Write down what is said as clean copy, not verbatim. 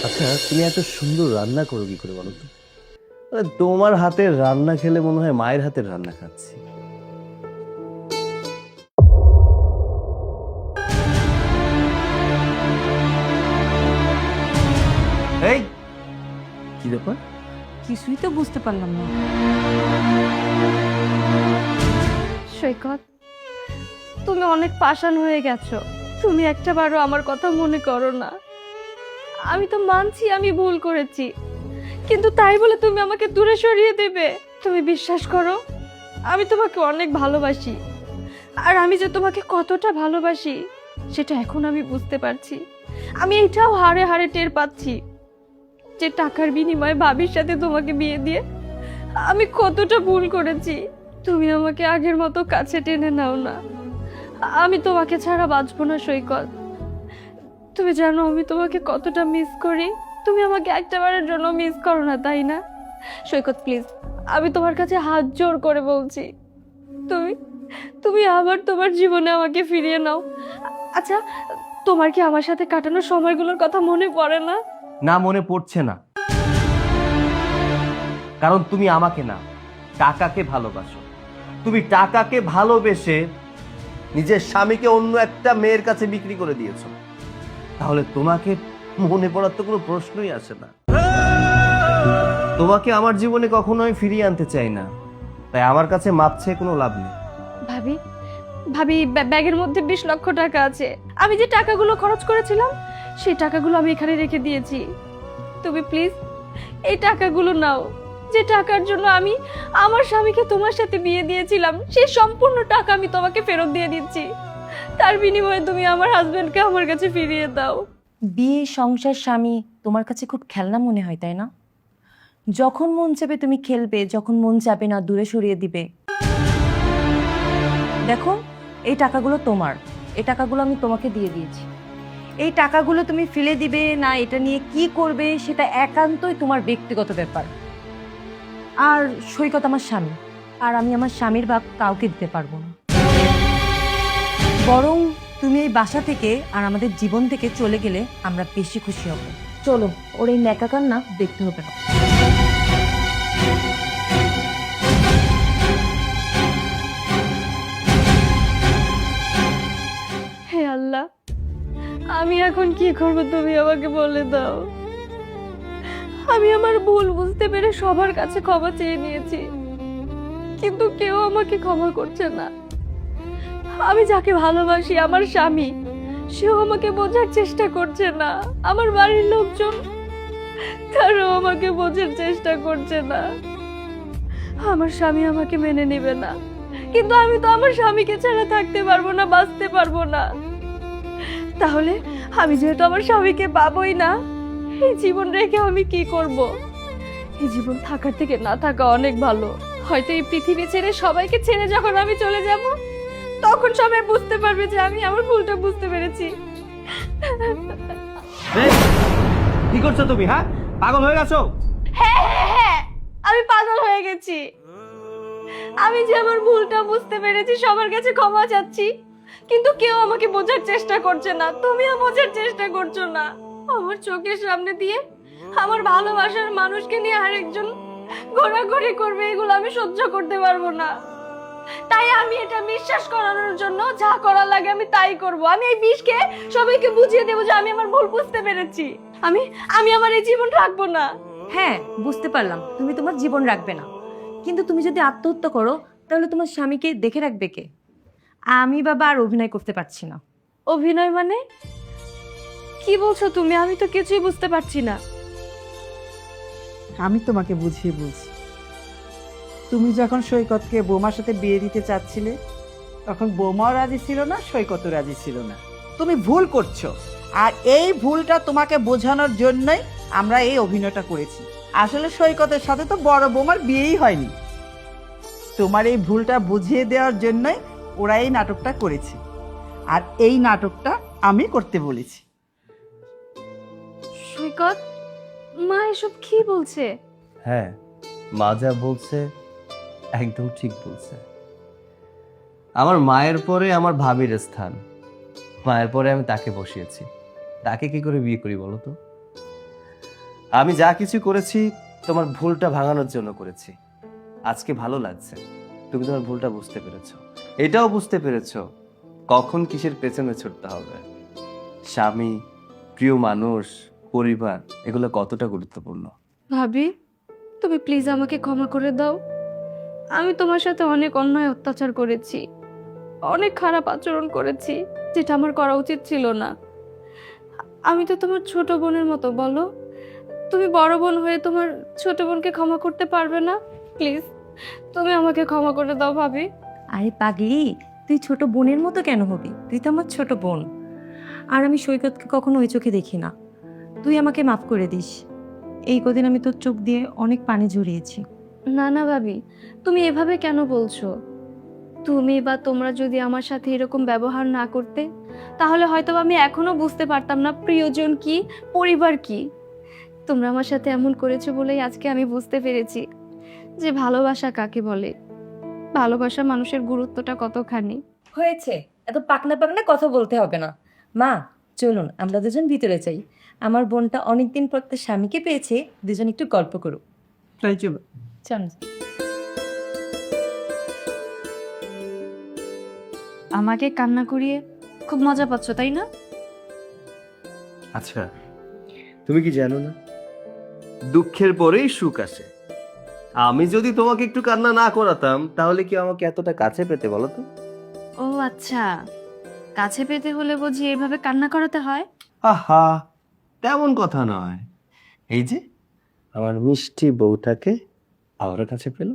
আচ্ছা, তুমি এত সুন্দর রান্না করো কি করে বলো তো? তোমার হাতের রান্না খেলে মনে হয় মায়ের হাতের রান্না খাচ্ছি। এই, কি ব্যাপার? কিছুই তো বুঝতে পারলাম না। সৈকত, তুমি অনেক পাষাণ হয়ে গেছো। তুমি একটাবারও আমার কথা মনে করো না। আমি তো মানছি আমি ভুল করেছি, কিন্তু তাই বলে তুমি আমাকে দূরে সরিয়ে দেবে? তুমি বিশ্বাস করো, আমি তোমাকে অনেক ভালোবাসি। আর আমি যে তোমাকে কতটা ভালোবাসি সেটা এখন আমি বুঝতে পারছি। আমি এটাও হাড়ে হাড়ে টের পাচ্ছি যে টাকার বিনিময়ে ভাবির সাথে তোমাকে বিয়ে দিয়ে আমি কতটা ভুল করেছি। তুমি আমাকে আগের মতো কাছে টেনে নাও না। আমি তোমাকে ছাড়া বাঁচবো না সৈকত। তুমি জানো আমি তোমাকে কতটা মিস করি। তুমি আমাকে একটাবারের জন্য মিস করো না, তাই না? সৈকত প্লিজ, আমি তোমার কাছে হাত জোর করে বলছি, তুমি তুমি আবার তোমার জীবনে আমাকে ফিরিয়ে নাও। আচ্ছা, তোমার কি আমার সাথে কাটানো সময়গুলোর কথা মনে পড়ে না? না, মনে পড়ছে না, কারণ তুমি আমাকে না, টাকাকে ভালোবাসো। তুমি টাকাকে ভালোবেসে নিজের স্বামীকে অন্য একটা মেয়ের কাছে বিক্রি করে দিয়েছো। তাহলে তোমাকে মনে পড়ার তো কোনো প্রশ্নই আসে না। তোমাকে আমার জীবনে কখনো আমি ফিরিয়ে আনতে চাই না, তাই আমার কাছে মাপ চেয়ে কোনো লাভ নেই। ভাবি, ভাবি, ব্যাগের মধ্যে 20 লক্ষ টাকা আছে। আমি যে টাকাগুলো খরচ করেছিলাম সেই টাকাগুলো আমি এখানে রেখে দিয়েছি। তুমি প্লিজ এই টাকাগুলো নাও। যে টাকার জন্য আমি আমার স্বামীকে তোমার সাথে বিয়ে দিয়েছিলাম সেই সম্পূর্ণ টাকা আমি তোমাকে ফেরত দিয়ে দিচ্ছি। তার বিনিময়ে তুমি আমার হাজবেন্ডকে আমার কাছে ফিরিয়ে দাও। বিয়ে, সংসার, স্বামী তোমার কাছে খুব খেলনা মনে হয়, তাই না? যখন মন চাবে তুমি খেলবে, যখন মন চাবে না দূরে সরিয়ে দিবে। দেখো, এই টাকাগুলো তোমার। এই টাকাগুলো আমি তোমাকে দিয়ে দিয়েছি। এই টাকাগুলো তুমি ফেলে দিবে না এটা নিয়ে কি করবে সেটা একান্তই তোমার ব্যক্তিগত ব্যাপার। আর সৈকত আমার স্বামী, আর আমি আমার স্বামীর ভাগ কাউকে দিতে পারবো না। বরং তুমি এই বাসা থেকে আর আমাদের জীবন থেকে চলে গেলে আমরা বেশি খুশি হব। চলো, ওর এই ন্যাকা কান্না দেখতে হবে না। হে আল্লাহ, আমি এখন কি করব তুমি আমাকে বলে দাও। আমি আমার ভুল বুঝতে পেরে সবার কাছে ক্ষমা চেয়ে নিয়েছি, কিন্তু কেউ আমাকে ক্ষমা করছে না। আমি যাকে ভালোবাসি, আমার স্বামী, সেও আমাকে বোঝার চেষ্টা করছে না। আমার বাড়ির লোকজন, তারাও আমাকে বোঝার চেষ্টা করছে না। আমার স্বামী আমাকে মেনে নেবে না, কিন্তু আমি তো আমার স্বামীকে ছাড়া থাকতে পারবো না, বাঁচতে পারবো না। তাহলে আমি যেহেতু আমার স্বামীকে পাবোই না, এই জীবন রেখে আমি কি করব? এই জীবন থাকার থেকে না থাকা অনেক ভালো। হয়তো এই পৃথিবী ছেড়ে, সবাইকে ছেড়ে যখন আমি চলে যাব, তখন সবাই বুঝতে পারবে যে আমি আমার ভুলটা বুঝতে পেরেছি। এই, কি করছো তুমি? হ্যাঁ, পাগল হয়ে গেছো? হ্যাঁ হ্যাঁ হ্যাঁ, আমি পাগল হয়ে গেছি। আমি যে আমার ভুলটা বুঝতে পেরেছি, সবার কাছে ক্ষমা চাচ্ছি, কিন্তু কেউ আমাকে বোঝার চেষ্টা করছে না। তুমিও বোঝার চেষ্টা করছো না। আমার চোখের সামনে দিয়ে আমার ভালোবাসার মানুষকে নিয়ে আরেকজন ঘোরাঘুরি করবে, এগুলো আমি সহ্য করতে পারবো না। তাই আমি এটা বিশ্বাস করানোর জন্য যা করা লাগে আমি তাই করব। আমি এই বিষকে সবাইকে বুঝিয়ে দেবো যে আমি আমার ভুল বুঝতে পেরেছি। আমি আমি আমার এই জীবন রাখবো না। হ্যাঁ, বুঝতে পারলাম তুমি তোমার জীবন রাখবে না, কিন্তু তুমি যদি আত্মহত্যা করো তাহলে তোমার স্বামীকে দেখে রাখবে কে? আমি বাবা আর অভিনয় করতে পারছি না। অভিনয় মানে কি বলছো তুমি? আমি তো কিছুই বুঝতে পারছি না। আমি তোমাকে বুঝিয়ে বলছি। তুমি যখন সৈকতকে বৌমার সাথে বিয়ে দিতে চাচ্ছিলে, তখন বৌমাও রাজি ছিল না, সৈকতও রাজি ছিল না। তুমি ভুল করছো, আর এই ভুলটা তোমাকে বোঝানোর জন্যই আমরা এই অভিনয়টা করেছি। আসলে সৈকতের সাথে তো বড় বৌমার বিয়েই হয়নি। তোমার এই ভুলটা বুঝিয়ে দেওয়ার জন্যই ওরা এই নাটকটা করেছে, আর এই নাটকটা আমি করতে বলেছি। সৈকত, মা এসব কি বলছে? হ্যাঁ, মা যা বলছে একদম ঠিক বলছে। আমার মায়ের পরে আমার ভাবির স্থান, মায়ের পরে আমি তাকে বসিয়েছি। তাকে কি করে বিয়ে করি বলো তো? আমি যা কিছু করেছি তোমার ভুলটা ভাঙানোর জন্য করেছি। আজকে ভালো লাগছে তুমি তোমার ভুলটা বুঝতে পেরেছো, এটাও বুঝতে পেরেছো কখন কিসের পেছনে ছুটতে হবে। স্বামী, প্রিয় মানুষ, পরিবার এগুলো কতটা গুরুত্বপূর্ণ। ভাবি, তুমি প্লিজ আমাকে ক্ষমা করে দাও। আমি তোমার সাথে অনেক অন্যায় অত্যাচার করেছি, অনেক খারাপ আচরণ করেছি, যেটা আমার করা উচিত ছিল না। আমি তো তোমার ছোট বোনের মতো, বলো তুমি বড় বোন হয়ে তোমার ছোট বোনকে ক্ষমা করতে পারবে না? প্লিজ তুমি আমাকে ক্ষমা করে দাও ভাবি। আরে পাগলি, তুই ছোট বোনের মতো কেন হবি? তুই তো আমার ছোট বোন। আর আমি সৈকতকে কখনো ওই চোখে দেখি না। তুই আমাকে মাফ করে দিস। এই কদিন আমি তোর চোখ দিয়ে অনেক পানি ঝরিয়েছি। না না ভাবি, তুমি এভাবে কেন বলছো? তুমি বা তোমরা যদি আমার সাথে এরকম ব্যবহার না করতে, তাহলে হয়তো আমি এখনো বুঝতে পারতাম না প্রিয়জন কি, পরিবার কি। তোমরা আমার সাথে এমন করেছো বলেই আজকে আমি বুঝতে পেরেছি যে ভালোবাসা কাকে বলে, ভালোবাসা মানুষের গুরুত্বটা কতখানি। হয়েছে, এত পাকনা পাকনা কথা বলতে হবে না। মা, চলুন আমরা দুজন ভিতরে যাই। আমার বোনটা অনেকদিন পর তার স্বামীকে পেয়েছে, দুজন একটু গল্প করুক। তাই চলো। চল। আমাকে কান্না করিয়ে খুব মজা পাচ্ছ, তাই না? আচ্ছা, তুমি কি জানো না দুঃখের পরেই সুখ আসে? আমি যদি তোমাকে একটু কান্না না করাতাম তাহলে কি আমাকে এতটা কাছে পেতে বলো তো? ও আচ্ছা, কাছে পেতে হলে বুঝি এভাবে কান্না করাতে হয়? আহা, তেমন কথা নয়। এই যে আমার মিষ্টি বউটাকে আবারও কাছে পেল।